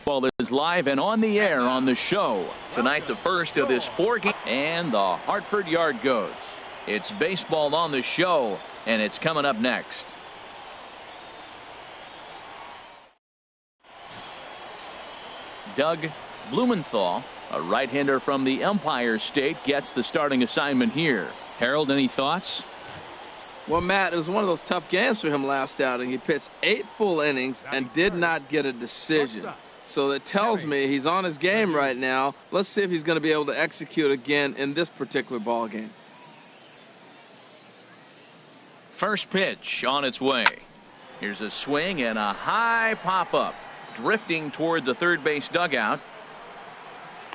Baseball is live and on the air on the show. Tonight, the first of this 4-game, and the Hartford Yard goes. It's baseball on the show, and it's coming up next. Doug Blumenthal, a right-hander from the Empire State, gets the starting assignment here. Harold, any thoughts? Well, Matt, it was one of those tough games for him last outing. He pitched 8 full innings and did not get a decision. So that tells me he's on his game right now. Let's see if he's going to be able to execute again in this particular ball game. First pitch on its way. Here's a swing and a high pop-up. Drifting toward the third base dugout.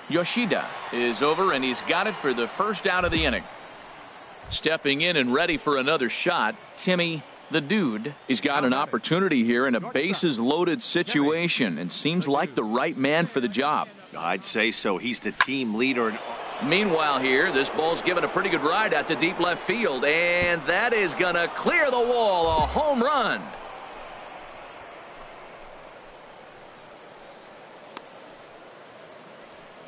Yoshida is over, and he's got it for the first out of the inning. Stepping in and ready for another shot, Timmy the Dude. He's got an opportunity here in a bases-loaded situation and seems like the right man for the job. I'd say so. He's the team leader. Meanwhile here, this ball's given a pretty good ride out to deep left field, and that is going to clear the wall. A home run.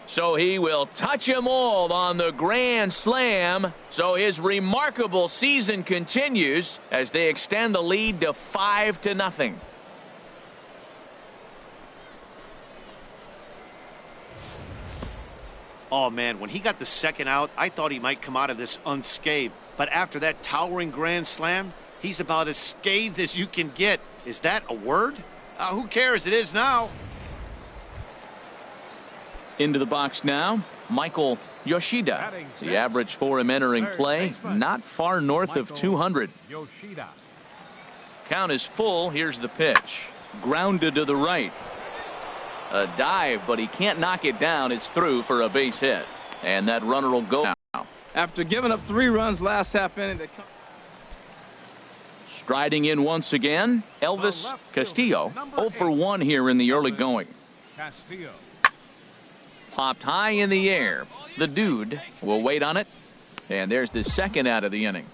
So he will touch them all on the grand slam. So his remarkable season continues as they extend the lead to 5-0. Oh, man, when he got the second out, I thought he might come out of this unscathed. But after that towering grand slam, he's about as scathed as you can get. Is that a word? Who cares? It is now. Into the box now, Michael Yoshida. The average for him entering play, not far north of 200. Count is full. Here's the pitch. Grounded to the right. A dive, but he can't knock it down. It's through for a base hit. And that runner will go now. After giving up 3 runs last half inning, they come. Striding in once again, Elvis Castillo. 0 for 1 here in the early going. Castillo. Popped high in the air. The Dude will wait on it. And there's the second out of the inning.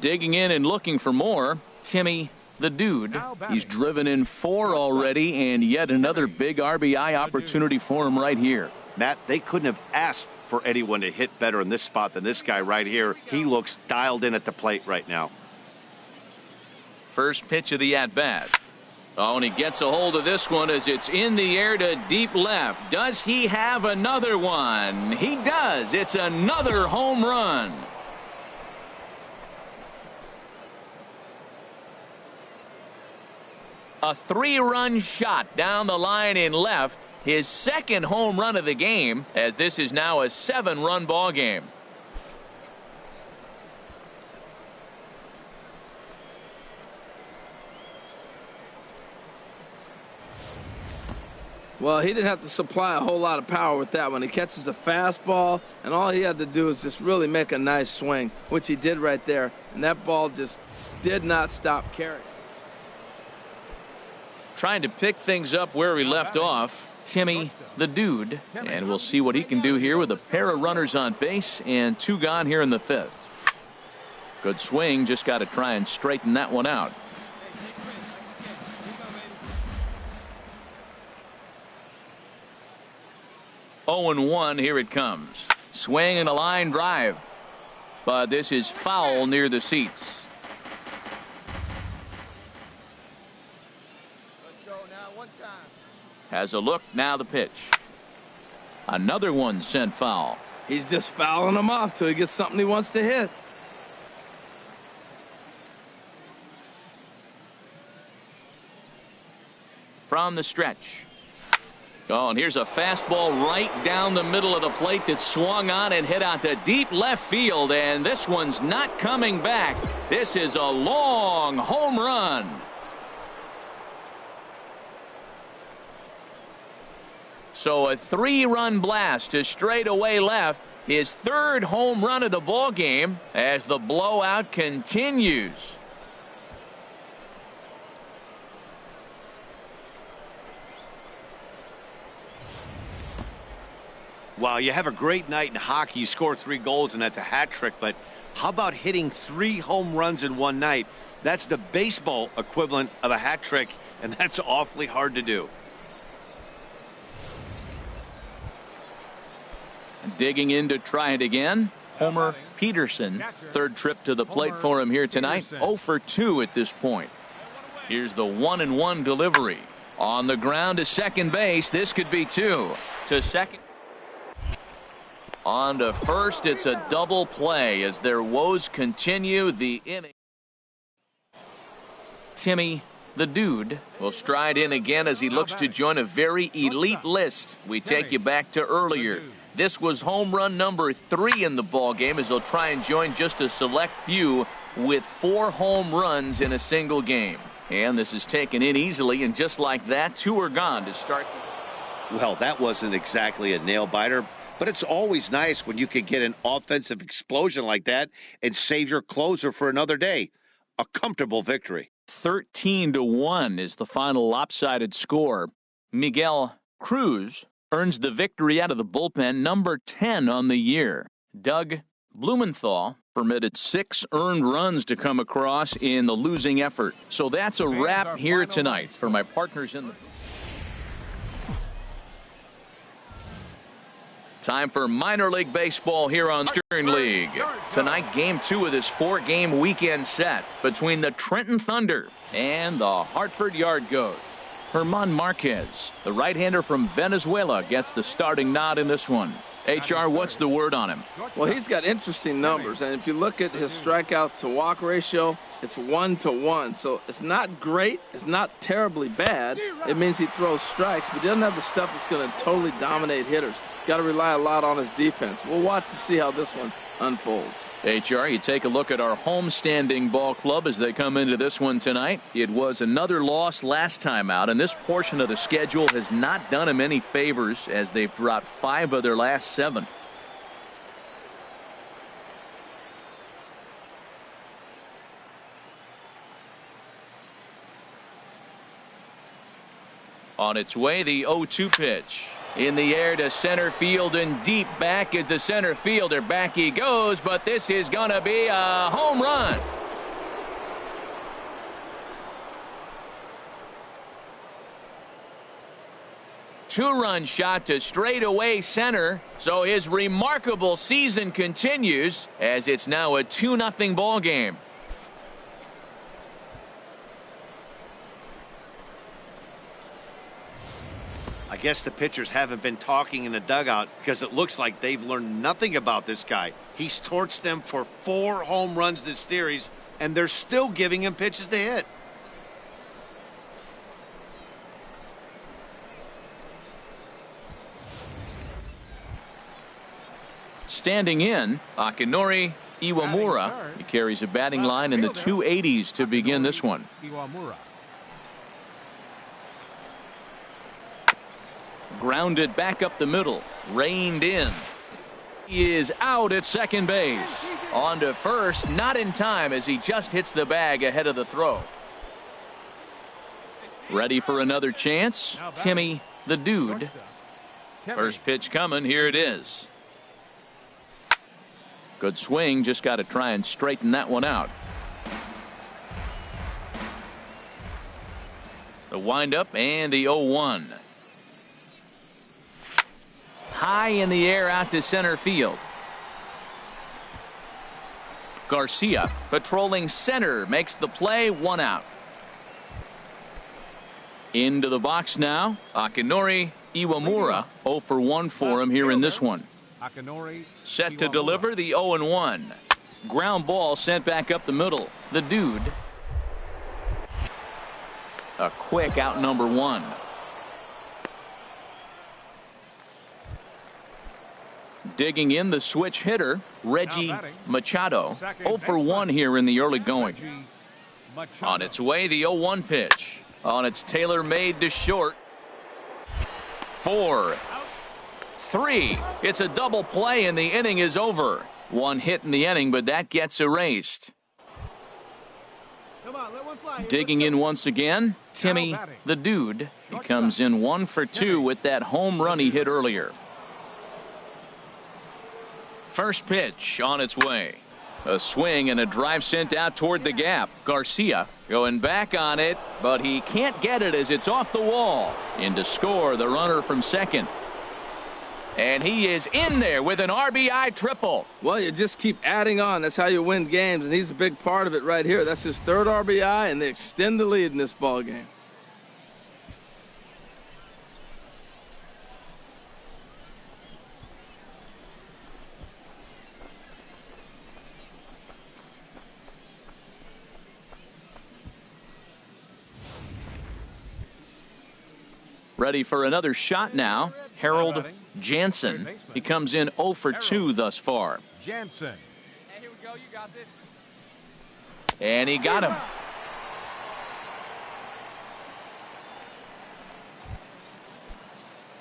Digging in and looking for more, Timmy the Dude. He's driven in 4 already, and yet another big RBI opportunity for him right here. Matt, they couldn't have asked for anyone to hit better in this spot than this guy right here. He looks dialed in at the plate right now. First pitch of the at-bat. Oh, and he gets a hold of this one as it's in the air to deep left. Does he have another one? He does. It's another home run. A 3-run shot down the line in left. His second home run of the game, as this is now a 7-run ball game. Well, he didn't have to supply a whole lot of power with that one. He catches the fastball, and all he had to do is just really make a nice swing, which he did right there. And that ball just did not stop carrying. Trying to pick things up where he left off, Timmy the Dude. And we'll see what he can do here with a pair of runners on base and 2 gone here in the 5th. Good swing, just got to try and straighten that one out. Oh and 1, here it comes. Swing and a line drive. But this is foul near the seats. Let's go now, 1 time. Has a look, now the pitch. Another one sent foul. He's just fouling them off till he gets something he wants to hit. From the stretch. Oh, and here's a fastball right down the middle of the plate that swung on and hit out to deep left field, and this one's not coming back. This is a long home run. So a 3-run blast to straightaway left, his 3rd home run of the ball game as the blowout continues. Wow, you have a great night in hockey. You score 3 goals, and that's a hat trick. But how about hitting 3 home runs in one night? That's the baseball equivalent of a hat trick, and that's awfully hard to do. Digging in to try it again, Homer Peterson. Third trip to the plate for him here tonight. 0 for 2 at this point. Here's the 1-1 delivery. On the ground to second base. This could be 2. To second. On to first. It's a double play as their woes continue the inning. Timmy the Dude will stride in again as he looks to join a very elite list. We take you back to earlier. This was home run number 3 in the ball game as they'll try and join just a select few with 4 home runs in a single game. And this is taken in easily, and just like that, 2 are gone to start. Well, that wasn't exactly a nail-biter, but it's always nice when you can get an offensive explosion like that and save your closer for another day. A comfortable victory. 13-1 is the final lopsided score. Miguel Cruz earns the victory out of the bullpen, number 10 on the year. Doug Blumenthal permitted 6 earned runs to come across in the losing effort. So that's a wrap here tonight for my partners in the... Time for minor league baseball here on Stern League. Tonight, game 2 of this 4-game weekend set between the Trenton Thunder and the Hartford Yard Goats. Herman Marquez, the right-hander from Venezuela, gets the starting nod in this one. HR, what's the word on him? Well, he's got interesting numbers, and if you look at his strikeouts to walk ratio, it's 1-to-1. So it's not great. It's not terribly bad. It means he throws strikes, but he doesn't have the stuff that's going to totally dominate hitters. Got to rely a lot on his defense. We'll watch to see how this one unfolds. HR, you take a look at our homestanding ball club as they come into this one tonight. It was another loss last time out, and this portion of the schedule has not done them any favors as they've dropped 5 of their last 7. On its way, the 0-2 pitch. In the air to center field and deep back is the center fielder. Back he goes, but this is going to be a home run. Two-run shot to straightaway center. So his remarkable season continues as it's now a 2-0 ball game. I guess the pitchers haven't been talking in the dugout because it looks like they've learned nothing about this guy. He's torched them for 4 home runs this series, and they're still giving him pitches to hit. Standing in, Akinori Iwamura. He carries a batting line in the 280s to begin this one. Grounded back up the middle. Reined in. He is out at second base. On to first. Not in time as he just hits the bag ahead of the throw. Ready for another chance. Timmy the Dude. First pitch coming. Here it is. Good swing. Just got to try and straighten that one out. The windup and the 0-1. High in the air out to center field. Garcia patrolling center makes the play. 1 out. Into the box now. Akinori Iwamura. 0 for 1 for him here in this one. Set to deliver the 0-1. Ground ball sent back up the middle. The Dude. A quick out number 1. Digging in the switch hitter, Reggie Machado. 0 for 1 here in the early going. On its way, the 0-1 pitch. On its tailor-made to short. 4, 3. It's a double play and the inning is over. 1 hit in the inning, but that gets erased. Digging in once again, Timmy the Dude. He comes in 1 for 2 with that home run he hit earlier. First pitch on its way. A swing and a drive sent out toward the gap. Garcia going back on it, but he can't get it as it's off the wall. In to score the runner from second. And he is in there with an RBI triple. Well, you just keep adding on. That's how you win games, and he's a big part of it right here. That's his third RBI, and they extend the lead in this ball game. Ready for another shot now. Harold Jansen. He comes in 0 for 2 thus far. Jansen. Hey, here we go. You got this. And he got him.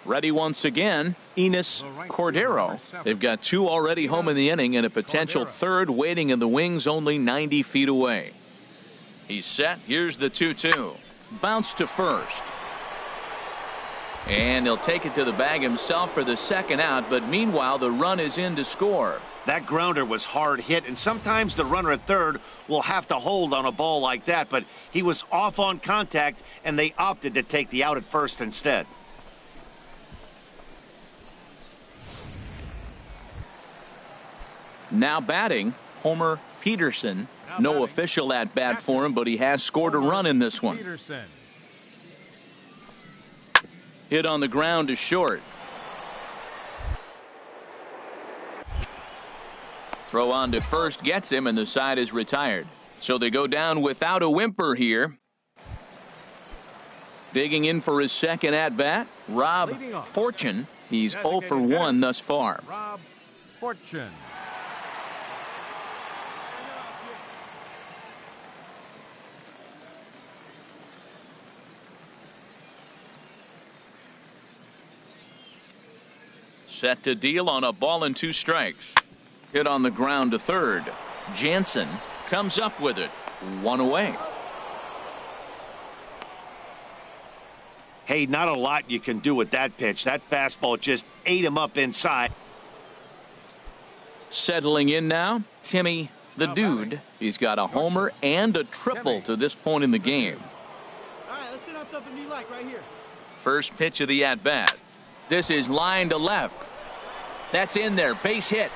Ready once again, Enos Cordero. They've got 2 already home in the inning and a potential third waiting in the wings only 90 feet away. He's set. Here's the 2-2. Bounce to first. And he'll take it to the bag himself for the second out, but meanwhile the run is in to score. That grounder was hard hit, and sometimes the runner at third will have to hold on a ball like that, but he was off on contact, and they opted to take the out at first instead. Now batting, Homer Peterson. No official at bat for him, but he has scored a run in this one. Hit on the ground to short. Throw on to first gets him, and the side is retired. So they go down without a whimper here. Digging in for his second at bat, Rob Fortune. He's 0 for 1 thus far. Rob Fortune. Set to deal on a ball and 2 strikes. Hit on the ground to third. Jansen comes up with it. 1 away. Hey, not a lot you can do with that pitch. That fastball just ate him up inside. Settling in now, Timmy the Dude. He's got a homer and a triple to this point in the game. All right, let's sit on something you like right here. First pitch of the at-bat. This is line to left. That's in there, base hit.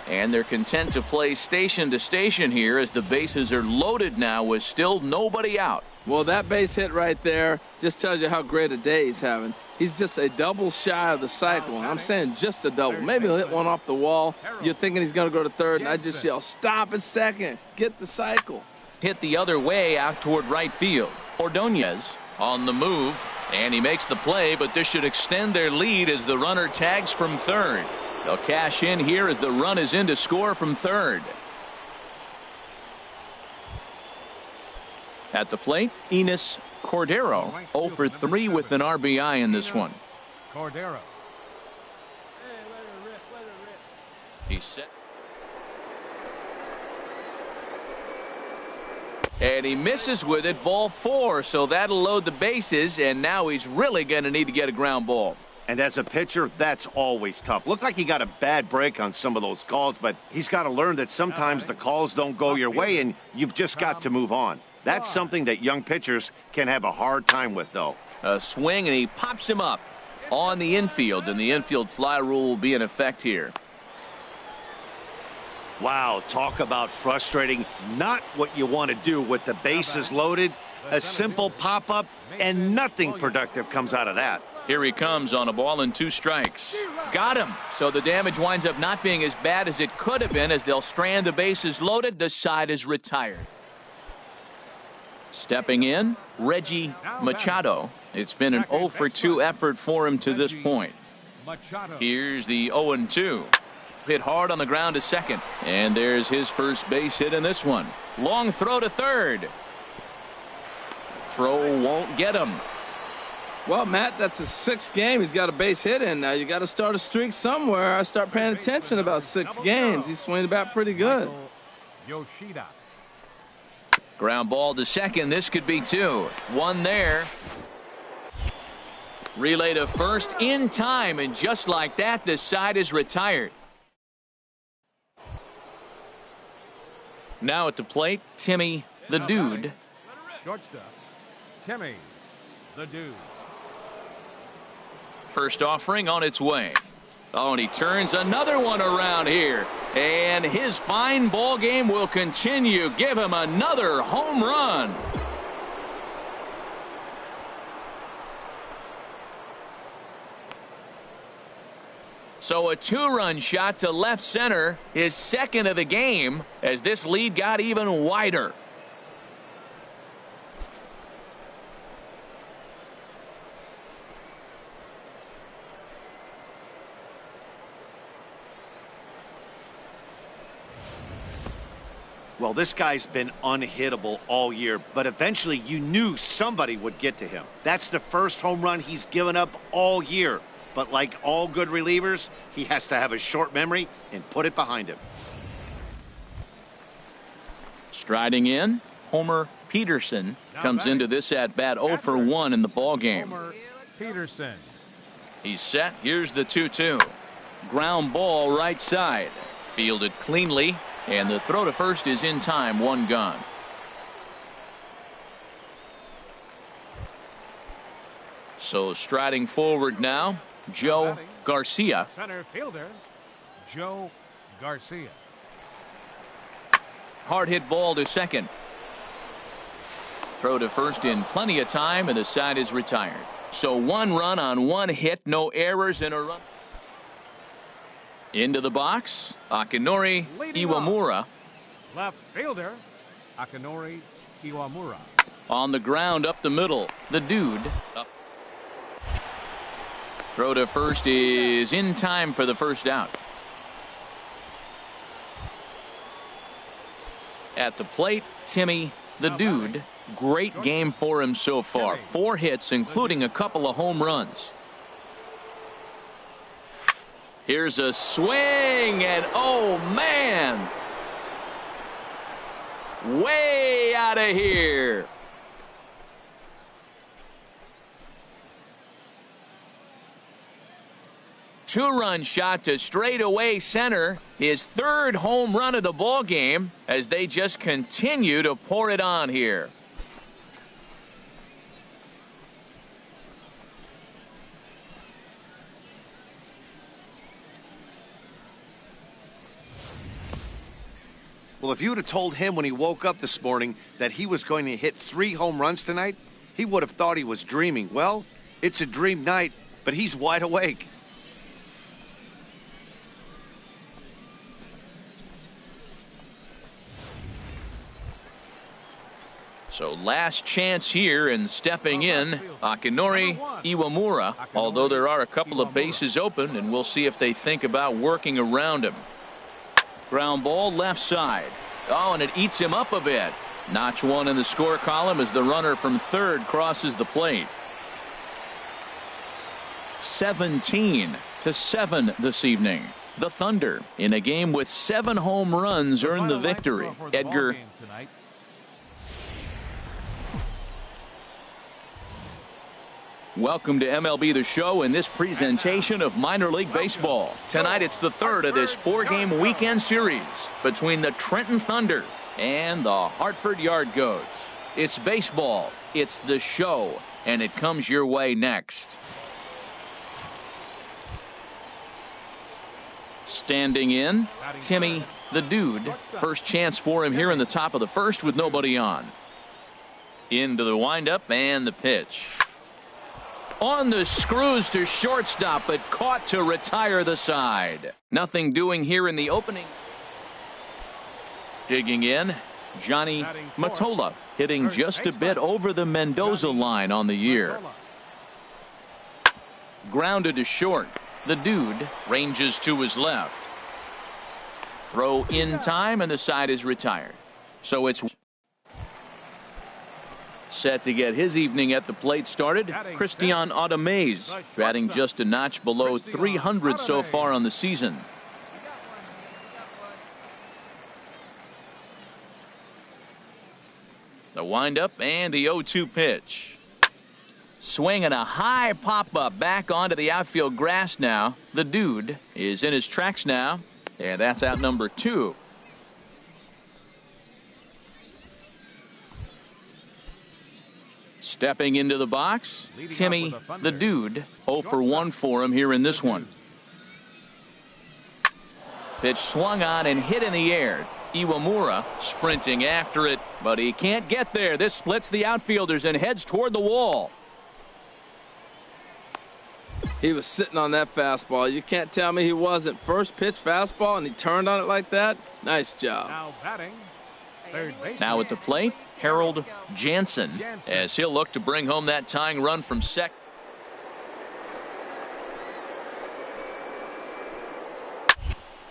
And they're content to play station to station here as the bases are loaded now with still nobody out. Well, that base hit right there just tells you how great a day he's having. He's just a double shy of the cycle, and I'm saying just a double. Maybe he'll hit one off the wall. You're thinking he's going to go to third, and I just yell, stop at second. Get the cycle. Hit the other way out toward right field. Ordonez on the move, and he makes the play, but this should extend their lead as the runner tags from third. They'll cash in here as the run is in to score from third. At the plate, Enos Cordero, 0 for 3 with an RBI in this one. Cordero. Hey, let her rip, let her rip. He's set. And he misses with it, ball 4, so that'll load the bases, and now he's really going to need to get a ground ball. And as a pitcher, that's always tough. Looked like he got a bad break on some of those calls, but he's got to learn that sometimes the calls don't go your way, and you've just got to move on. That's something that young pitchers can have a hard time with, though. A swing, and he pops him up on the infield, and the infield fly rule will be in effect here. Wow, talk about frustrating. Not what you want to do with the bases loaded. A simple pop-up, and nothing productive comes out of that. Here he comes on a ball and 2 strikes. Got him. So the damage winds up not being as bad as it could have been as they'll strand the bases loaded. The side is retired. Stepping in, Reggie Machado. It's been an 0 for 2 effort for him to this point. Here's the 0-2. Hit hard on the ground to second. And there's his first base hit in this one. Long throw to third. Throw won't get him. Well, Matt, that's his 6th game. He's got a base hit in now. You got to start a streak somewhere. I start paying attention about 6 games. He's swinging about pretty good. Yoshida. Ground ball to second. This could be 2. 1 there. Relay to first in time, and just like that, this side is retired. Now at the plate, Timmy the Dude. Shortstop, Timmy the Dude. First offering on its way. Oh, and he turns another one around here. And his fine ball game will continue. Give him another home run. So a two-run shot to left center, his second of the game, as this lead got even wider. Well, this guy's been unhittable all year, but eventually you knew somebody would get to him. That's the first home run he's given up all year. But like all good relievers, he has to have a short memory and put it behind him. Striding in, Homer Peterson comes into this at-bat 0 for 1 in the ballgame. Homer Peterson. He's set. Here's the 2-2. Ground ball right side. Fielded cleanly, and the throw to first is in time. One gone. So striding forward now, Joe Garcia. Center fielder, Joe Garcia. Hard hit ball to second. Throw to first in plenty of time, and the side is retired. So one run on one hit, no errors in a run. Into the box, Akinori Iwamura. Left fielder, Akinori Iwamura. On the ground up the middle, the Dude. Up. Throw to first is in time for the first out. At the plate, Timmy the Dude. Great game for him so far. 4 hits, including a couple of home runs. Here's a swing, and oh man! Way out of here. Two-run shot to straightaway center. His third home run of the ball game as they just continue to pour it on here. Well, if you would have told him when he woke up this morning that he was going to hit 3 home runs tonight, he would have thought he was dreaming. Well, it's a dream night, but he's wide awake. So last chance here, and stepping in, Akinori Iwamura, although there are a couple of bases open, and we'll see if they think about working around him. Ground ball left side. Oh, and it eats him up a bit. Notch one in the score column as the runner from third crosses the plate. 17-7 this evening. The Thunder, in a game with 7 home runs, earned the victory. Edgar. Welcome to MLB The Show in this presentation of minor league baseball. Tonight it's the third of this 4-game weekend series between the Trenton Thunder and the Hartford Yard Goats. It's baseball, it's the show, and it comes your way next. Standing in, Timmy the Dude. First chance for him here in the top of the first with nobody on. Into the windup and the pitch. On the screws to shortstop, but caught to retire the side. Nothing doing here in the opening. Digging in, Johnny Mottola, hitting just a bit over the Mendoza line on the year. Grounded to short. The Dude ranges to his left. Throw in time, and the side is retired. So it's set to get his evening at the plate started. Christian Audemaze, batting just a notch below 300 so far on the season. The windup and the 0-2 pitch. Swinging a high pop-up back onto the outfield grass now. The Dude is in his tracks now, and that's out number 2. Stepping into the box, Leading Timmy off with the the Dude. 0 for 1 for him here in this one. Pitch swung on and hit in the air. Iwamura sprinting after it, but he can't get there. This splits the outfielders and heads toward the wall. He was sitting on that fastball. You can't tell me he wasn't. First pitch fastball, and he turned on it like that. Nice job. Now batting, third baseman. Now at the plate, Harold Jansen, as he'll look to bring home that tying run from second.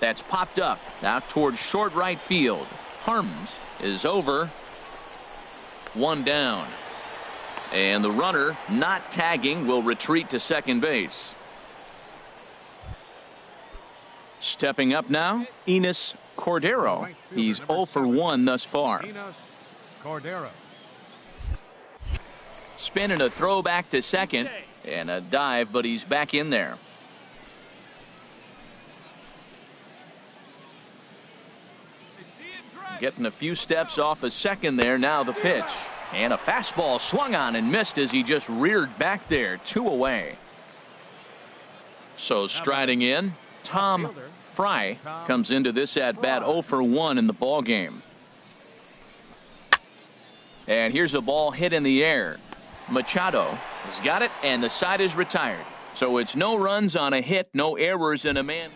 That's popped up out towards short right field. Harms is over. One down. And the runner not tagging will retreat to second base. Stepping up now, Enos Cordero. He's 0 for 1 thus far. Enos Cordero. Spin and a throw back to second. And a dive, but he's back in there. Getting a few steps off a second there. Now the pitch. And a fastball swung on and missed as he just reared back there. 2 away. So striding in, Tom Fry comes into this at bat 0 for 1 in the ball game. And here's a ball hit in the air. Machado has got it, and the side is retired. So it's no runs on a hit, no errors, and a man.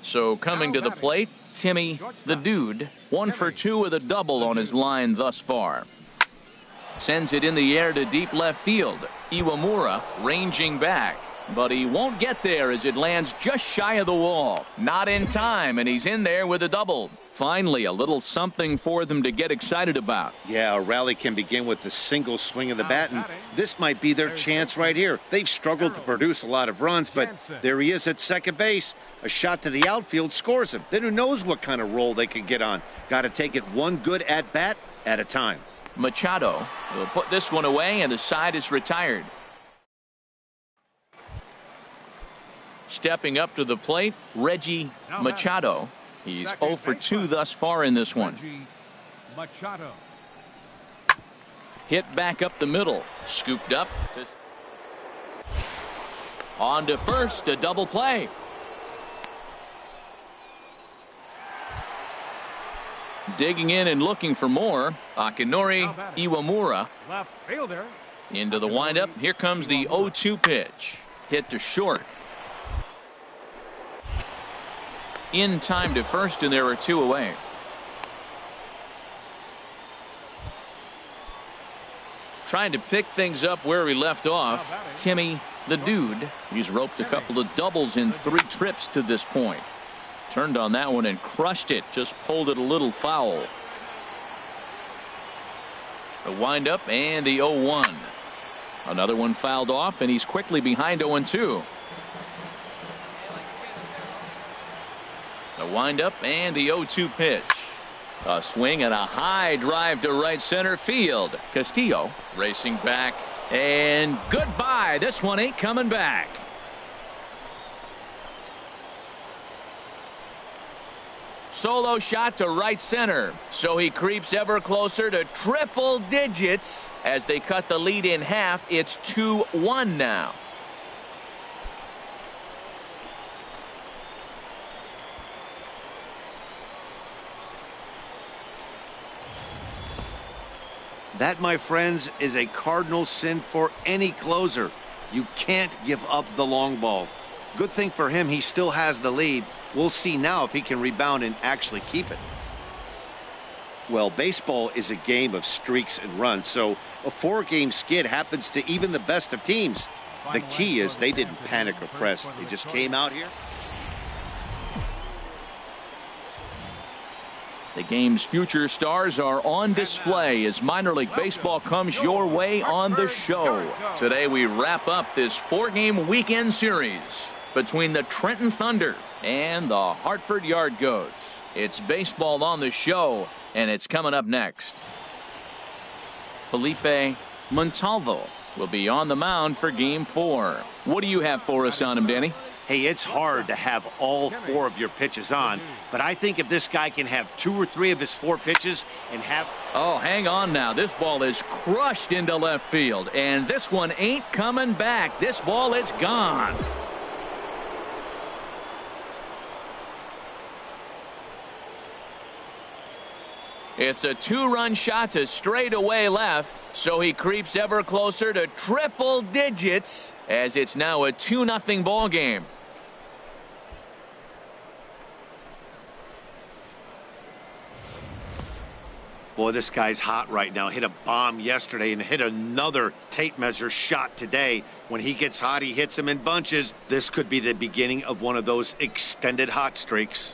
So coming to the plate, Timmy the Dude, 1 for 2 with a double on his line thus far. Sends it in the air to deep left field. Iwamura ranging back, but he won't get there as it lands just shy of the wall. Not in time, and he's in there with a double. Finally, a little something for them to get excited about. Yeah, a rally can begin with a single swing of the bat, and this might be their chance right here. They've struggled to produce a lot of runs, but there he is at second base. A shot to the outfield scores him. Then who knows what kind of roll they could get on. Got to take it one good at-bat at a time. Machado will put this one away, and the side is retired. Stepping up to the plate, Reggie Machado. He's 0 for 2 thus far in this one. Machado. Hit back up the middle. Scooped up. On to first, a double play. Digging in and looking for more. Akinori Iwamura. Left fielder. Into the windup. Here comes the 0-2 pitch. Hit to short. In time to first, and there are 2 away. Trying to pick things up where we left off, Timmy the Dude. He's roped a couple of doubles in 3 trips to this point. Turned on that one and crushed it. Just pulled it a little foul. The windup and the 0-1. Another one fouled off, and he's quickly behind 0-2. The windup and the 0-2 pitch. A swing and a high drive to right center field. Castillo racing back, and goodbye. This one ain't coming back. Solo shot to right center. So he creeps ever closer to triple digits as they cut the lead in half. It's 2-1 now. That, my friends, is a cardinal sin for any closer. You can't give up the long ball. Good thing for him, he still has the lead. We'll see now if he can rebound and actually keep it. Well, baseball is a game of streaks and runs, so a 4-game skid happens to even the best of teams. The key is they didn't panic or press. They just came out here. The game's future stars are on display as minor league baseball comes your way on the show. Today we wrap up this 4-game weekend series between the Trenton Thunder and the Hartford Yard Goats. It's baseball on the show, and it's coming up next. Felipe Montalvo will be on the mound for Game 4. What do you have for us on him, Danny? Hey, it's hard to have all 4 of your pitches on, but I think if this guy can have 2 or 3 of his 4 pitches and have... Oh, hang on now. This ball is crushed into left field, and this one ain't coming back. This ball is gone. It's a 2-run shot to straightaway left, so he creeps ever closer to triple digits as it's now a 2-0 ball game. Boy, this guy's hot right now. Hit a bomb yesterday and hit another tape measure shot today. When he gets hot, he hits them in bunches. This could be the beginning of one of those extended hot streaks.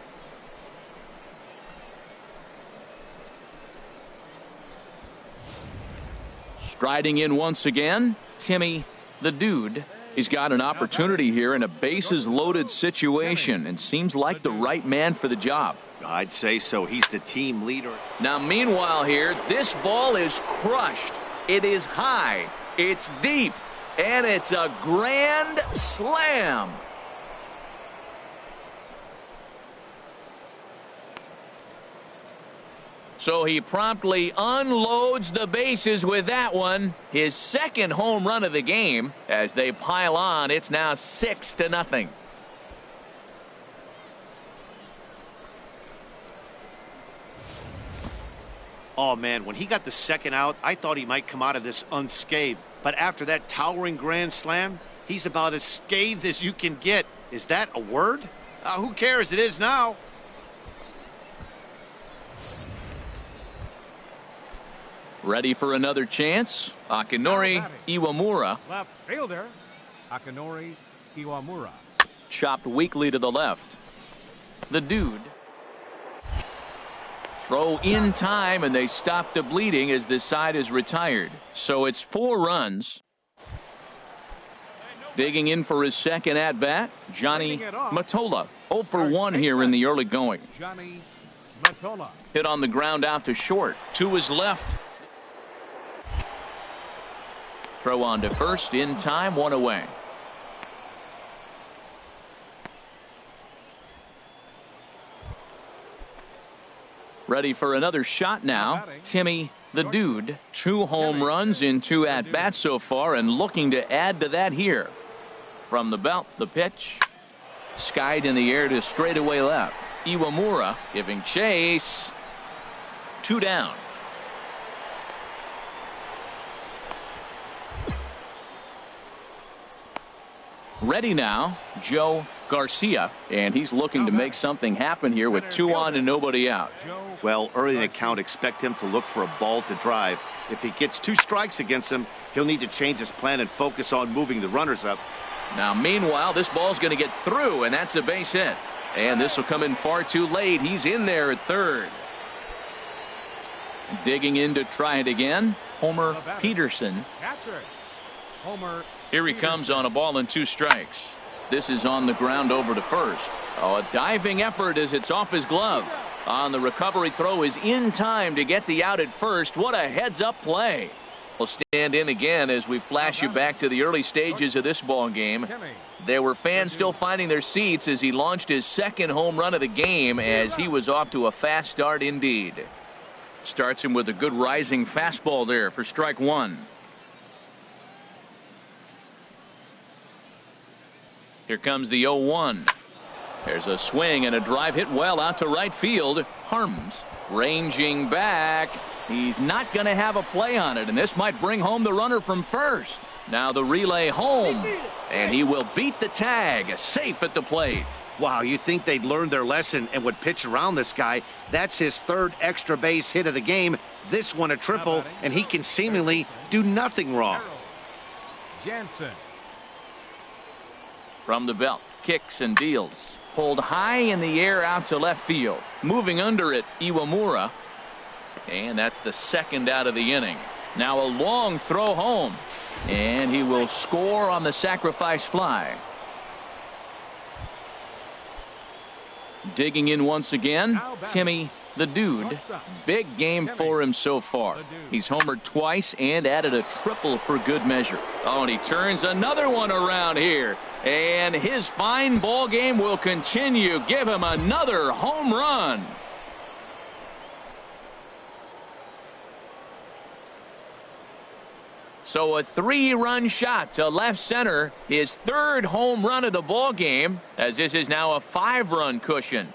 Striding in once again, Timmy the Dude. He's got an opportunity here in a bases-loaded situation and seems like the right man for the job. I'd say so. He's the team leader. Now, meanwhile here, this ball is crushed. It is high, it's deep, and it's a grand slam. So he promptly unloads the bases with that one. His second home run of the game. As they pile on, it's now 6-0. Oh, man, when he got the second out, I thought he might come out of this unscathed. But after that towering grand slam, he's about as scathed as you can get. Is that a word? Who cares? It is now. Ready for another chance? Akinori Iwamura. Left fielder, Akinori Iwamura. Chopped weakly to the left. The Dude. Throw in time, and they stop the bleeding as this side is retired. So it's 4 runs. Digging in for his second at-bat, Johnny Matola. 0 for 1 here in the early going. Johnny Matola. Hit on the ground out to short. To his left. Throw on to first in time, 1 away. Ready for another shot now. Timmy the Dude. 2 home runs in 2 at-bats so far and looking to add to that here. From the belt, the pitch. Skied in the air to straightaway left. Iwamura giving chase. 2 down. Ready now, Joe Garcia, and he's looking to make something happen here with 2 on and nobody out. Well, early in the count, expect him to look for a ball to drive. If he gets 2 strikes against him, he'll need to change his plan and focus on moving the runners up. Now, meanwhile, this ball's going to get through, and that's a base hit. And this will come in far too late. He's in there at third. Digging in to try it again, Homer Peterson. Here he comes on a ball and 2 strikes. This is on the ground over to first. Oh, a diving effort as it's off his glove. On the recovery throw is in time to get the out at first. What a heads-up play. We'll stand in again as we flash you back to the early stages of this ball game. There were fans still finding their seats as he launched his second home run of the game as he was off to a fast start indeed. Starts him with a good rising fastball there for strike 1. Here comes the 0-1. There's a swing and a drive hit well out to right field. Harms ranging back. He's not going to have a play on it, and this might bring home the runner from first. Now the relay home, and he will beat the tag. Safe at the plate. Wow, you think they'd learned their lesson and would pitch around this guy. That's his 3rd extra base hit of the game. This one a triple, and he can seemingly do nothing wrong. Jansen. From the belt, kicks and deals. Pulled high in the air out to left field. Moving under it, Iwamura. And that's the 2nd out of the inning. Now a long throw home. And he will score on the sacrifice fly. Digging in once again, Timmy the dude. Big game for him so far. He's homered twice and added a triple for good measure. Oh, and he turns another one around here. And his fine ball game will continue. Give him another home run. So a 3-run shot to left center, his 3rd home run of the ball game, as this is now a 5-run cushion.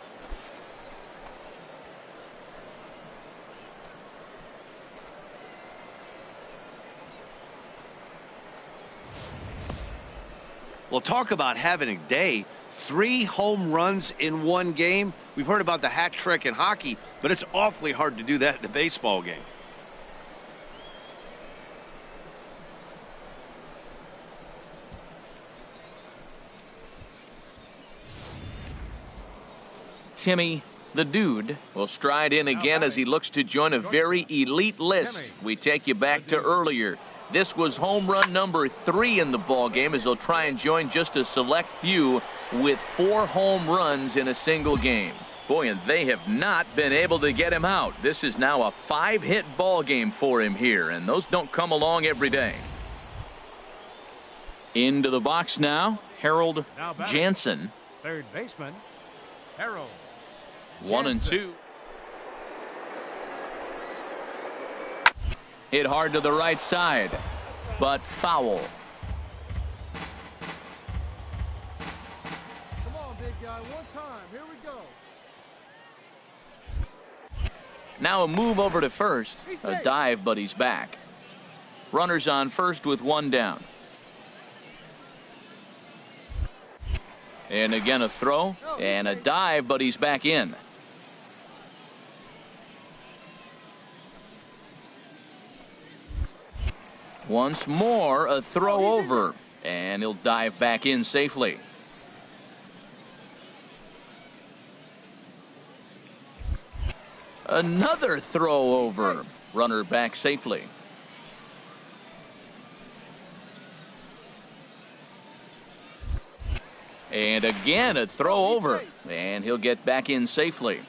Well, talk about having a day. 3 home runs in one game. We've heard about the hat trick in hockey, but it's awfully hard to do that in a baseball game. Timmy, the dude, will stride in again as he looks to join a very elite list. We take you back to earlier. This was home run number 3 in the ball game as he'll try and join just a select few with 4 home runs in a single game. Boy, and they have not been able to get him out. This is now a 5-hit ball game for him here, and those don't come along every day. Into the box now, Harold Jansen. Third baseman, Harold. 1-2. Hit hard to the right side, but foul. Come on, big guy. One time. Here we go. Now a move over to first. A dive, but he's back. Runners on first with 1 down. And again a throw and a dive, but he's back in. Once more a throw over, and he'll dive back in safely. Another throw over. Runner back safely. And again a throw over, and he'll get back in safely.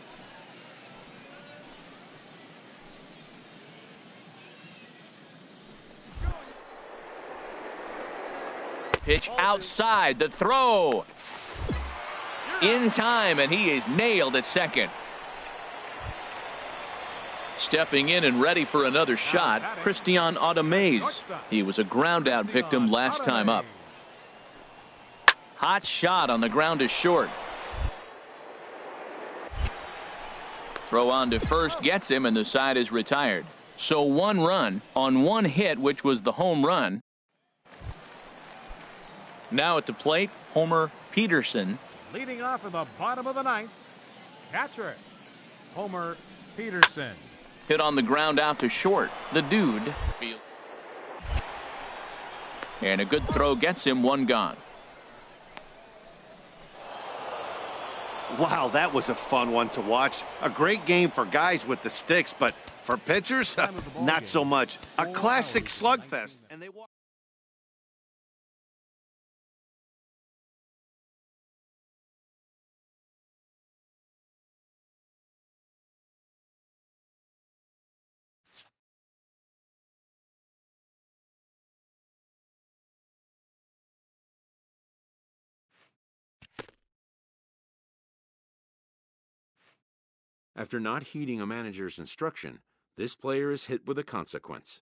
Pitch outside, the throw. In time, and he is nailed at second. Stepping in and ready for another shot, Christian Automais. He was a ground out victim last time up. Hot shot on the ground is short. Throw on to first gets him, and the side is retired. So 1 run on 1 hit, which was the home run. Now at the plate, Homer Peterson. Leading off in the bottom of the 9th, catcher, Homer Peterson. Hit on the ground out to short. The dude. And a good throw gets him, 1 gone. Wow, that was a fun one to watch. A great game for guys with the sticks, but for pitchers, not so much. A classic slugfest. And they After not heeding a manager's instruction, this player is hit with a consequence.